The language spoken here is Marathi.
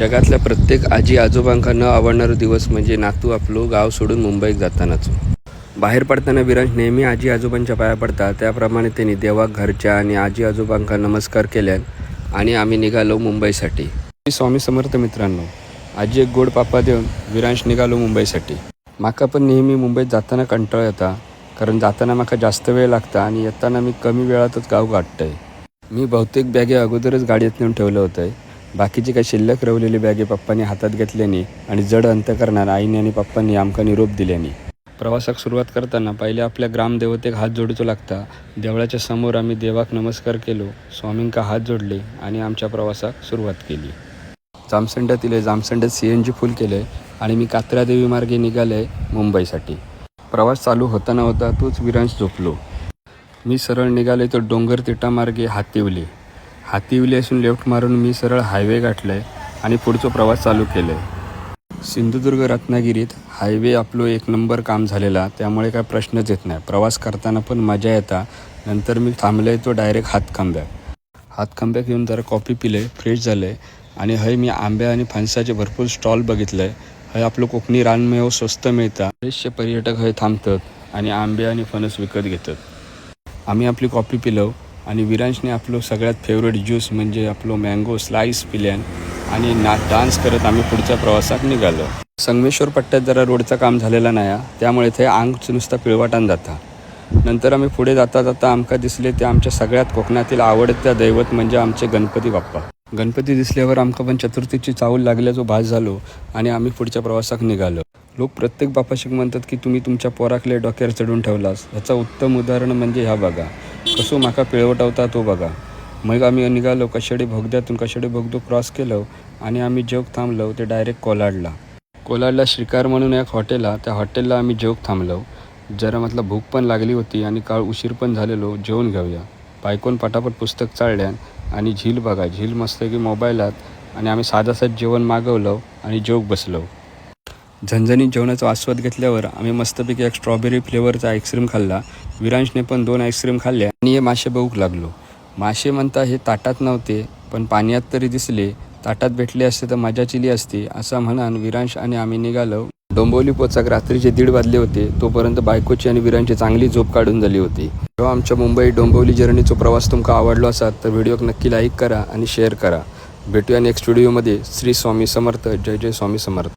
जगातल्या प्रत्येक आजी आजोबांका न आवडणारा दिवस म्हणजे नातू आपलो गाव सोडून मुंबईत जातानाचो. बाहेर पडताना विरांश नेहमी आजी आजोबांच्या पाया पडतात. त्याप्रमाणे त्यांनी देवाक घरच्या आणि आजी आजोबांका नमस्कार केल्यान आणि आम्ही निघालो मुंबईसाठी. स्वामी समर्थ मित्रांनो, आजी एक गोड पापा देऊन विरांश निघालो मुंबईसाठी. माका पण नेहमी मुंबईत जाताना कंटाळा येता, कारण जाताना माका जास्त वेळ लागता आणि येताना मी कमी वेळातच गाव गाठतंय. मी बहुतेक बॅगे अगोदरच गाडीत नेऊन ठेवलं होतं. बाकीची काही शिल्लक रवलेली बॅगे पप्पांनी हातात घेतल्यानी आणि जड अंतकरणात आईने आणि पप्पांनी आमका निरोप दिल्यानी. प्रवासाक सुरुवात करताना पहिले आपल्या ग्रामदेवतेक हात जोडूचो लागता. देवळाच्या समोर आम्ही देवाक नमस्कार केलो, स्वामींका हात जोडले आणि आमच्या प्रवासाक सुरुवात केली. जामसंड्यात CNG फुल केले आणि मी कात्रादेवी मार्गे निघाले मुंबईसाठी. प्रवास चालू होता तोच विरांश झोपलो. मी सरळ निघाले तो डोंगर तिटा मार्गे हातिवली असून लेफ्ट मारून मी सरळ हायवे गाठलाय आणि पुढचा प्रवास चालू केलाय. सिंधुदुर्ग रत्नागिरीत हायवे आपलो एक नंबर काम झालेला, त्यामुळे काय प्रश्नच येत नाही. प्रवास करताना पण मजा येता. नंतर मी थांबलोय तो डायरेक्ट हातखंब्याक येऊन जरा कॉफी पिले, फ्रेश झालंय आणि हय मी आंबे आणि फणसाचे भरपूर स्टॉल बघितलंय. हय आपलं कोकणी रानमेव स्वस्त मिळता. बरेचसे पर्यटक हय थांबतात आणि आंबे आणि फणस विकत घेतात. आम्ही आपली कॉफी पिलो आणि विरांशने आपलं सगळ्यात फेवरेट ज्यूस म्हणजे आपलं मँगो स्लाईस पिल्यान आणि डान्स करत आम्ही पुढच्या प्रवासात निघालो. संगमेश्वर पट्ट्यात जरा रोडचं काम झालेला नाही, त्यामुळे ते अंग नुसता पिळवाटान जाता. नंतर आम्ही पुढे जाता आमका दिसले ते आमच्या सगळ्यात कोकणातील आवडत्या दैवत म्हणजे आमचे गणपती बाप्पा. गणपती दिसल्यावर आमका पण चतुर्थीची चाहूल लागल्याचो भास झालो आणि आम्ही पुढच्या प्रवासाक निघालो. लोक प्रत्येक बापाशिक म्हणतात की तुम्ही तुमच्या पोराकले डोक्यावर चढून ठेवलास. ह्याचा उत्तम उदाहरण म्हणजे ह्या बघा, कसो माका पिळवटवता तो बघा. मग आम्ही निघालो कशेडी बोगदो क्रॉस केलो आणि आम्ही जेवक थांबलो ते डायरेक्ट कोलाडला श्रीकार म्हणून एक त्या हॉटेलला आम्ही जेवक थांबलो. जरा भूक पण लागली होती आणि काळ उशीर पण झालेलो. जेवून घेऊया. बायकोन पटापट पुस्तक चाळल्यान आणि झील मस्त की मोबाईलात आणि आम्ही साधासाध जेवण मागवलं आणि जेवक बसलो. झणझणीत जेवणाचा आस्वाद घेतल्यावर आम्ही मस्तपैकी एक स्ट्रॉबेरी फ्लेवरचा आईस्क्रीम खाल्ला. विरांशने पण 2 आईस्क्रीम खाल्ल्या आणि हे मासे बघूक लागलो. मासे म्हणता हे ताटात नव्हते, पण पाण्यात तरी दिसले. ताटात भेटले असते तर मजा चिली असती, असं म्हणान विरांश आणि आम्ही निघालो. डोंबिवली पोचाक रात्रीचे 1:30 वाजले होते. तोपर्यंत बायकोची आणि विरांशची चांगली झोप काढून झाली होती. जेव्हा आमच्या मुंबई डोंबिवली जर्नीचा प्रवास तुमका आवडलो असाल तर व्हिडिओक नक्की लाईक करा आणि शेअर करा. भेटूया नेक्स्ट व्हिडिओमध्ये. श्री स्वामी समर्थ. जय जय स्वामी समर्थ.